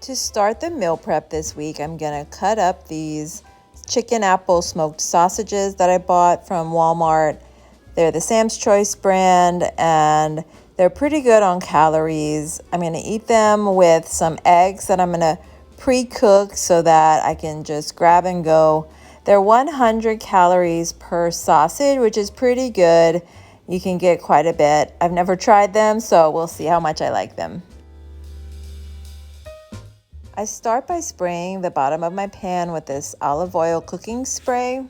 To start the meal prep this week, I'm gonna cut up these chicken apple smoked sausages that I bought from Walmart. They're the Sam's Choice brand and they're pretty good on calories. I'm gonna eat them with some eggs that I'm gonna pre-cook so that I can just grab and go. They're 100 calories per sausage, which is pretty good. You can get quite a bit. I've never tried them, so we'll see how much I like them. I start by spraying the bottom of my pan with this olive oil cooking spray.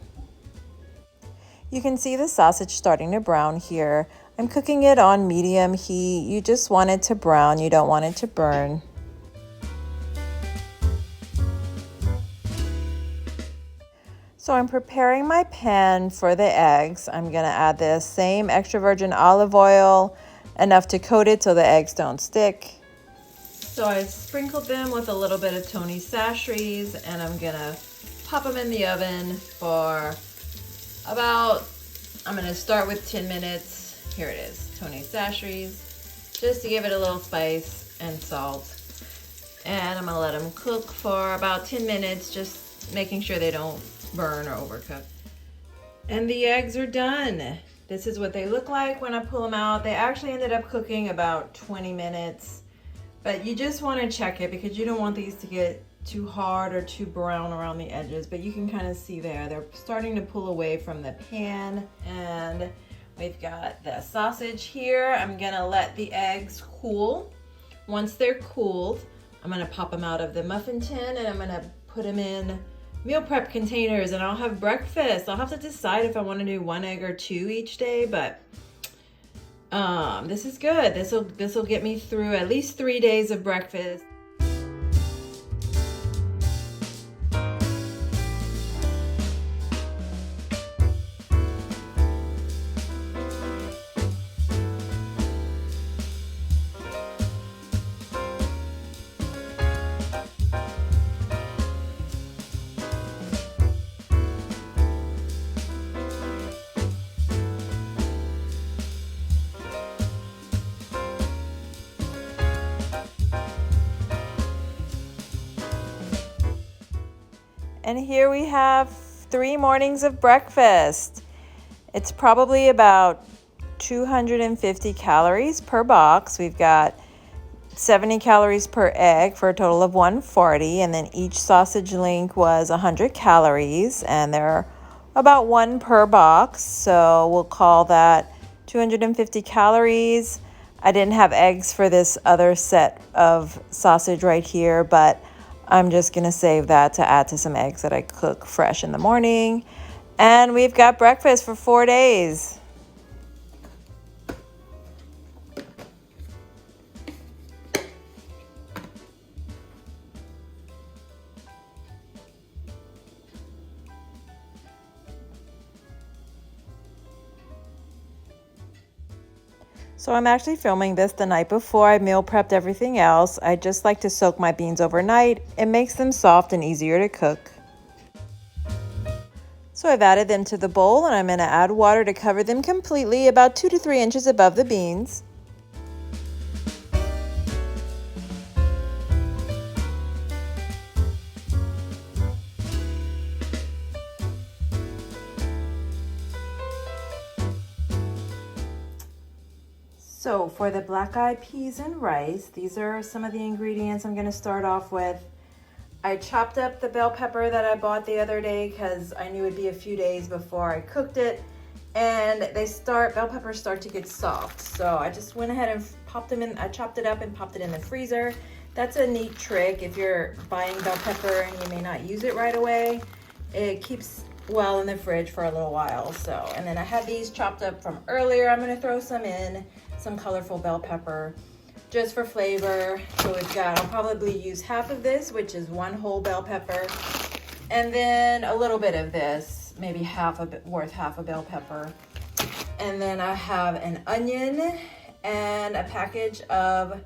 You can see the sausage starting to brown here. I'm cooking it on medium heat. You just want it to brown, you don't want it to burn. So I'm preparing my pan for the eggs. I'm gonna add the same extra virgin olive oil, enough to coat it so the eggs don't stick. So I sprinkled them with a little bit of Tony Chachere's and I'm gonna pop them in the oven for I'm gonna start with 10 minutes. Here it is, Tony Chachere's, just to give it a little spice and salt. And I'm gonna let them cook for about 10 minutes, just making sure they don't burn or overcook. And the eggs are done. This is what they look like when I pull them out. They actually ended up cooking about 20 minutes. But you just want to check it because you don't want these to get too hard or too brown around the edges. But you can kind of see there, they're starting to pull away from the pan. And we've got the sausage here. I'm gonna let the eggs cool. Once they're cooled, I'm gonna pop them out of the muffin tin and I'm gonna put them in meal prep containers and I'll have breakfast. I'll have to decide if I want to do 1 egg or 2 each day, but this is good. This will get me through at least 3 days of breakfast. And here we have 3 mornings of breakfast. It's probably about 250 calories per box. We've got 70 calories per egg for a total of 140. And then each sausage link was 100 calories. And they're about 1 per box. So we'll call that 250 calories. I didn't have eggs for this other set of sausage right here, but I'm just gonna save that to add to some eggs that I cook fresh in the morning. And we've got breakfast for 4 days. So I'm actually filming this the night before I meal prepped everything else. I just like to soak my beans overnight. It makes them soft and easier to cook. So I've added them to the bowl and I'm going to add water to cover them completely, about 2 to 3 inches above the beans. So for the black-eyed peas and rice, these are some of the ingredients I'm going to start off with. I chopped up the bell pepper that I bought the other day because I knew it'd be a few days before I cooked it. And bell peppers start to get soft. So I just went ahead and popped them in. I chopped it up and popped it in the freezer. That's a neat trick if you're buying bell pepper and you may not use it right away. It keeps well in the fridge for a little while. So, and then I had these chopped up from earlier. I'm going to throw some in. Some colorful bell pepper just for flavor. So I'll probably use half of this, which is 1 whole bell pepper, and then a little bit of this, maybe half a bell pepper. And then I have an onion and a package of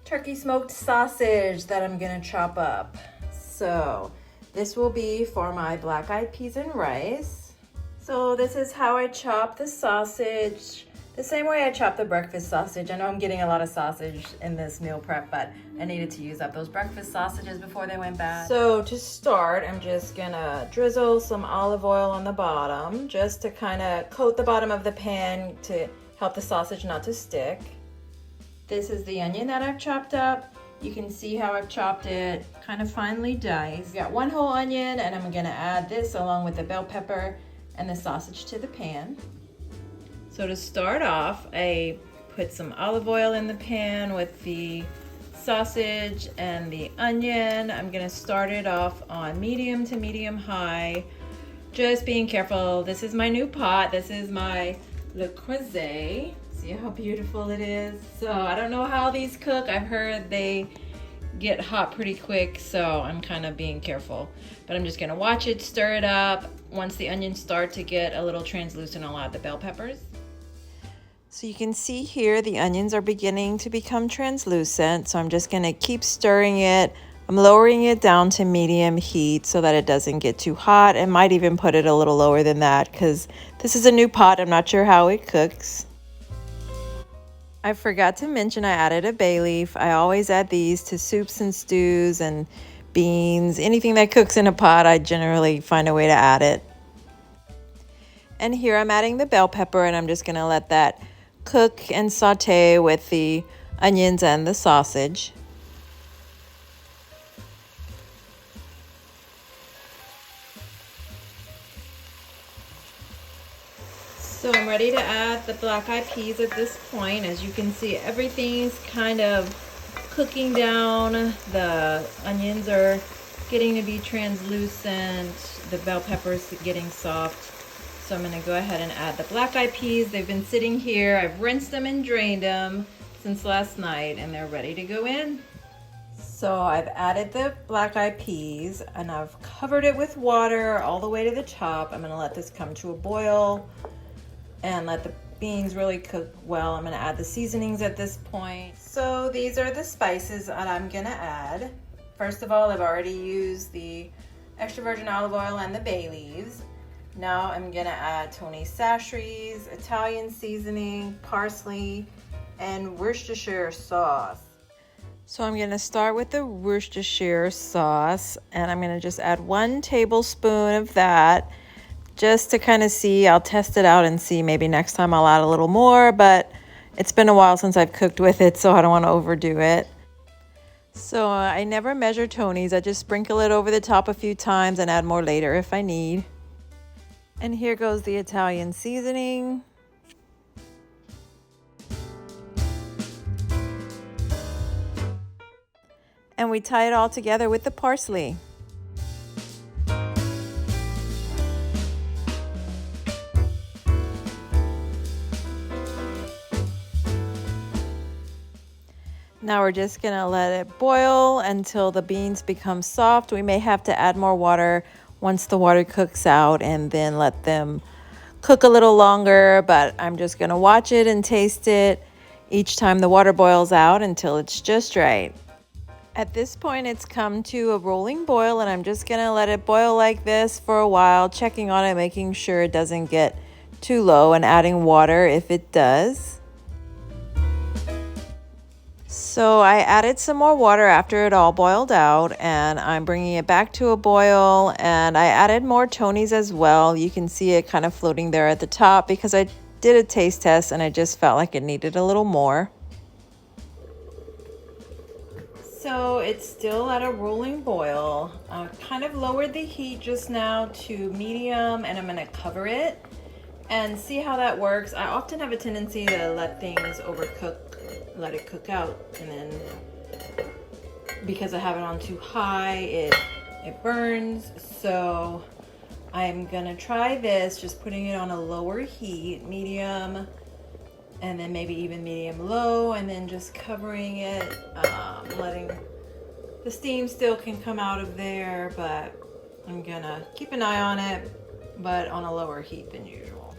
turkey smoked sausage that I'm gonna chop up. So this will be for my black-eyed peas and rice. So this is how I chop the sausage. The same way I chop the breakfast sausage. I know I'm getting a lot of sausage in this meal prep, but I needed to use up those breakfast sausages before they went bad. So to start, I'm just gonna drizzle some olive oil on the bottom just to kind of coat the bottom of the pan to help the sausage not to stick. This is the onion that I've chopped up. You can see how I've chopped it kind of finely diced. Got one whole onion, and I'm gonna add this along with the bell pepper and the sausage to the pan. So to start off, I put some olive oil in the pan with the sausage and the onion. I'm gonna start it off on medium to medium high, just being careful. This is my new pot. This is my Le Creuset. See how beautiful it is? So I don't know how these cook. I've heard they get hot pretty quick, so I'm kind of being careful. But I'm just gonna watch it, stir it up. Once the onions start to get a little translucent, I'll add the bell peppers. So you can see here the onions are beginning to become translucent, so I'm just going to keep stirring it. I'm lowering it down to medium heat so that it doesn't get too hot. I might even put it a little lower than that because this is a new pot. I'm not sure how it cooks. I forgot to mention I added a bay leaf. I always add these to soups and stews and beans. Anything that cooks in a pot, I generally find a way to add it. And here I'm adding the bell pepper, and I'm just going to let that cook and saute with the onions and the sausage. So I'm ready to add the black-eyed peas at this point. As you can see, everything's kind of cooking down. The onions are getting to be translucent. The bell peppers getting soft. So I'm going to go ahead and add the black-eyed peas. They've been sitting here. I've rinsed them and drained them since last night, and they're ready to go in. So I've added the black-eyed peas, and I've covered it with water all the way to the top. I'm going to let this come to a boil and let the beans really cook well. I'm going to add the seasonings at this point. So these are the spices that I'm going to add. First of all, I've already used the extra virgin olive oil and the bay leaves. Now I'm gonna add Tony's sachets, Italian seasoning, parsley, and Worcestershire sauce. So I'm gonna start with the Worcestershire sauce, and I'm gonna just add 1 tablespoon of that just to kind of see. I'll test it out and see. Maybe next time I'll add a little more, but it's been a while since I've cooked with it, so I don't want to overdo it. So I never measure Tony's. I just sprinkle it over the top a few times and add more later if I need. And here goes the Italian seasoning. And we tie it all together with the parsley. Now we're just gonna let it boil until the beans become soft. We may have to add more water once the water cooks out, and then let them cook a little longer, but I'm just gonna watch it and taste it each time the water boils out until it's just right. At this point, it's come to a rolling boil, and I'm just gonna let it boil like this for a while, checking on it, making sure it doesn't get too low, and adding water if it does. So I added some more water after it all boiled out, and I'm bringing it back to a boil, and I added more Tony's as well. You can see it kind of floating there at the top because I did a taste test and I just felt like it needed a little more. So it's still at a rolling boil. I kind of lowered the heat just now to medium, and I'm gonna cover it and see how that works. I often have a tendency to let things overcook, let it cook out, and then because I have it on too high, it burns. So I'm gonna try this, just putting it on a lower heat, medium, and then maybe even medium low, and then just covering it, letting the steam still can come out of there, but I'm gonna keep an eye on it, but on a lower heat than usual.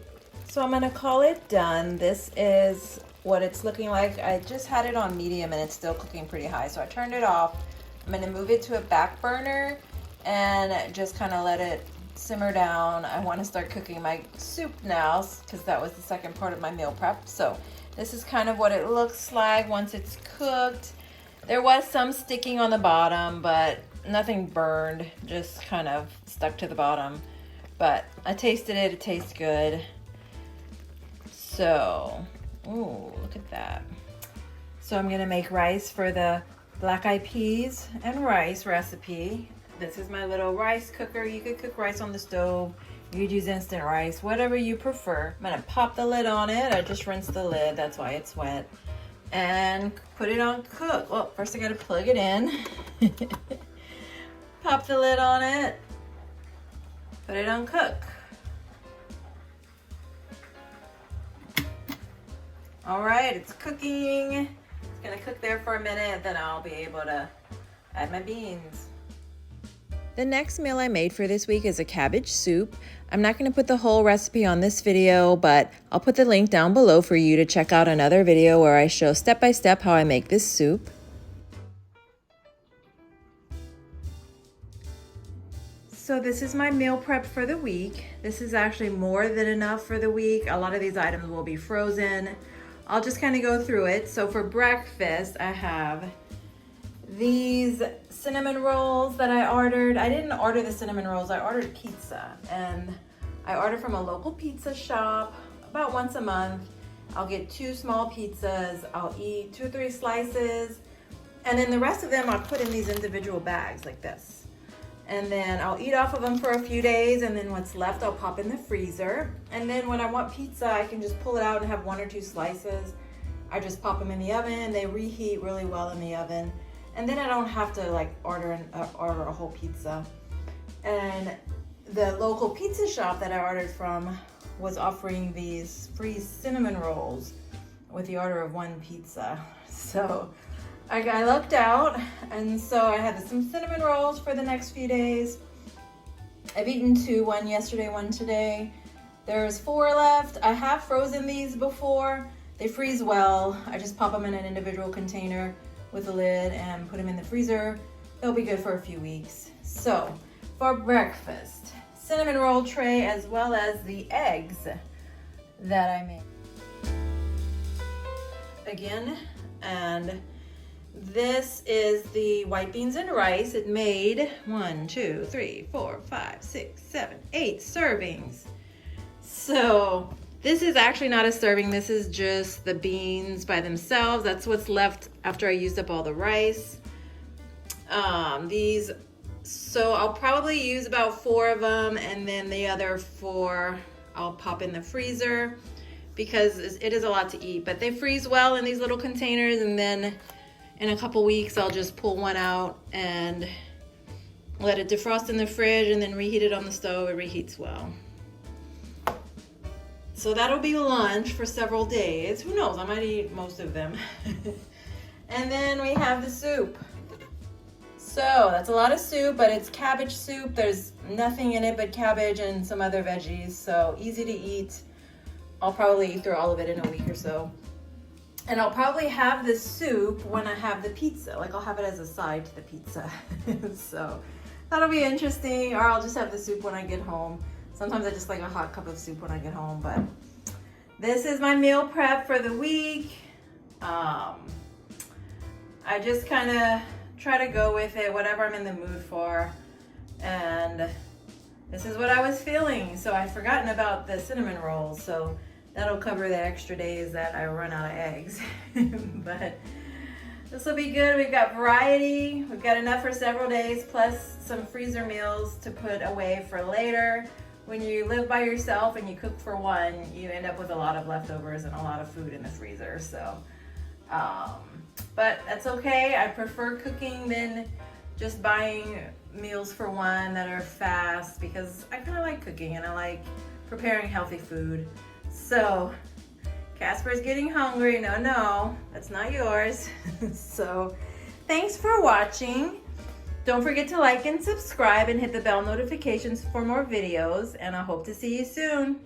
So I'm gonna call it done. This is what it's looking like. I just had it on medium and it's still cooking pretty high, so I turned it off. I'm gonna move it to a back burner and just kind of let it simmer down. I want to start cooking my soup now because that was the second part of my meal prep. So this is kind of what it looks like once it's cooked. There was some sticking on the bottom, but nothing burned, just kind of stuck to the bottom. But I tasted it, it tastes good. So, ooh, look at that. So I'm gonna make rice for the black eyed peas and rice recipe. This is my little rice cooker. You could cook rice on the stove. You could use instant rice, whatever you prefer. I'm gonna pop the lid on it. I just rinsed the lid, that's why it's wet. And put it on cook. Well, first I gotta plug it in. Pop the lid on it. Put it on cook. All right, it's cooking. It's gonna cook there for a minute, then I'll be able to add my beans. The next meal I made for this week is a cabbage soup. I'm not going to put the whole recipe on this video, but I'll put the link down below for you to check out another video where I show step by step how I make this soup. So this is my meal prep for the week. This is actually more than enough for the week. A lot of these items will be frozen. I'll just kind of go through it. So for breakfast, I have these cinnamon rolls that I ordered. I didn't order the cinnamon rolls, I ordered pizza. And I order from a local pizza shop about once a month. I'll get 2 small pizzas. I'll eat 2 or 3 slices. And then the rest of them I'll put in these individual bags like this. And then I'll eat off of them for a few days, and then what's left I'll pop in the freezer. And then when I want pizza, I can just pull it out and have 1 or 2 slices. I just pop them in the oven. They reheat really well in the oven. And then I don't have to like order a whole pizza. And the local pizza shop that I ordered from was offering these free cinnamon rolls with the order of 1 pizza. So I lucked out, and so I had some cinnamon rolls for the next few days. I've eaten 2, 1 yesterday, 1 today. There's 4 left. I have frozen these before. They freeze well. I just pop them in an individual container with a lid and put them in the freezer. They'll be good for a few weeks. So for breakfast, cinnamon roll tray as well as the eggs that I made. Again, and this is the white beans and rice. It made 1, 2, 3, 4, 5, 6, 7, 8 servings. So this is actually not a serving. This is just the beans by themselves. That's what's left after I used up all the rice. So I'll probably use about 4 of them, and then the other 4 I'll pop in the freezer because it is a lot to eat. But they freeze well in these little containers, and then in a couple weeks I'll just pull one out and let it defrost in the fridge and then reheat it on the stove. It reheats well. So that'll be lunch for several days. Who knows, I might eat most of them. And then we have the soup. So that's a lot of soup, but it's cabbage soup. There's nothing in it but cabbage and some other veggies, so easy to eat. I'll probably eat through all of it in a week or so. And I'll probably have the soup when I have the pizza. Like I'll have it as a side to the pizza. So that'll be interesting, or I'll just have the soup when I get home. Sometimes I just like a hot cup of soup when I get home, but this is my meal prep for the week. I just kind of try to go with it, whatever I'm in the mood for. And this is what I was feeling. So I'd forgotten about the cinnamon rolls. So that'll cover the extra days that I run out of eggs. But this will be good. We've got variety. We've got enough for several days, plus some freezer meals to put away for later. When you live by yourself and you cook for one, you end up with a lot of leftovers and a lot of food in the freezer. So, but that's okay. I prefer cooking than just buying meals for one that are fast, because I kind of like cooking and I like preparing healthy food. So Casper's getting hungry. No, that's not yours. So thanks for watching. Don't forget to like and subscribe and hit the bell notifications for more videos, and I hope to see you soon.